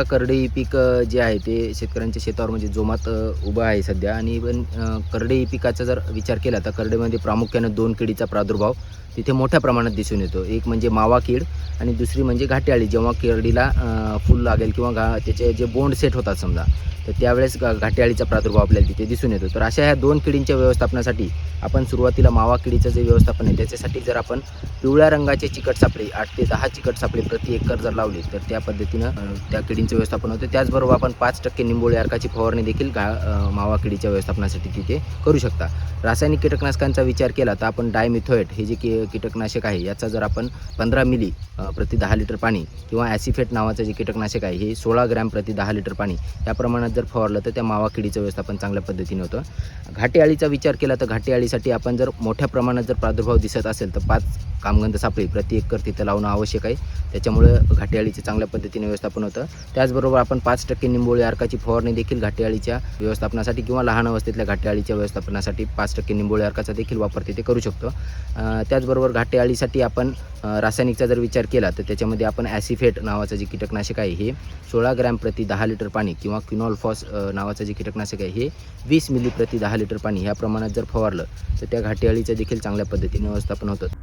करडई पीक जे आहे ते शेतकऱ्यांच्या शेतावर म्हणजे जोमात उभं आहे सध्या. आणि पण करडई पिकाचा जर विचार केला तर करडईमध्ये प्रामुख्यानं 2 किडीचा प्रादुर्भाव तिथे मोठ्या प्रमाणात दिसून येतो. एक म्हणजे मावा कीड आणि दुसरी म्हणजे घाटे अळी. जेव्हा करडीला फूल लागेल किंवा त्याचे जे बोंड सेट होतात समजा, तर त्यावेळेस घाटे अळीचा प्रादुर्भाव आपल्याला तिथे दिसून येतो. तर अशा ह्या 2 किडींच्या व्यवस्थापनासाठी आपण सुरुवातीला मावा किडीचं जे व्यवस्थापन आहे त्याच्यासाठी जर आपण पिवळ्या रंगाचे चिकट सापळे 8 ते 10 चिकट सापळे प्रति एकर जर लावले तर त्या पद्धतीनं त्या किडींचं व्यवस्थापन होतं. त्याचबरोबर आपण 5% निंबोळी अर्काची फवारणी देखील मावा किडीच्या व्यवस्थापनासाठी तिथे करू शकता. रासायनिक कीटकनाशकांचा विचार केला तर आपण डायमिथोएट हे जे कीटकनाशक आहे याचा जर आपण 15 मिली प्रति 10 लिटर पाणी किंवा ॲसिफेट नावाचं जे कीटकनाशक आहे हे 16 ग्रॅम प्रति 10 लिटर पाणी या प्रमाणात जर फवारलं तर त्या मावा किडीचं व्यवस्थापन चांगल्या पद्धतीने होतं. घाटे अळीचा विचार केला तर घाटे अळीसाठी आपण जर मोठ्या प्रमाणात जर प्रादुर्भाव दिसत असेल तर 5 कामगंध सापळे प्रति एकर तिथं लावणं आवश्यक आहे. त्याच्यामुळे घाटे अळीचं चांगल्या पद्धतीने व्यवस्थापन होतं. त्याचबरोबर आपण 5% निंबोळी अर्काची फवारणी देखील घाटे अळीच्या व्यवस्थापनासाठी किंवा लहान अवस्थेतल्या घाटे अळीच्या व्यवस्थापनासाठी 5% निंबोळी अर्काचा देखील वापर तिथे करू शकतो. त्याचबरोबर घाटे अळीसाठी आपण रासायनिकचा जर विचार केला तर त्याच्यामध्ये आपण ॲसिफेट नावाचं जे कीटकनाशक आहे हे 16 ग्रॅम प्रति 10 लिटर पाणी किंवा क्विनॉल्फॉस नावाचं जे कीटकनाशक आहे हे 20 मिली प्रति 10 लिटर पाणी ह्या प्रमाणात जर फवारलं तर त्या घाटे अळीचं देखील चांगल्या पद्धतीने व्यवस्थापन होतं.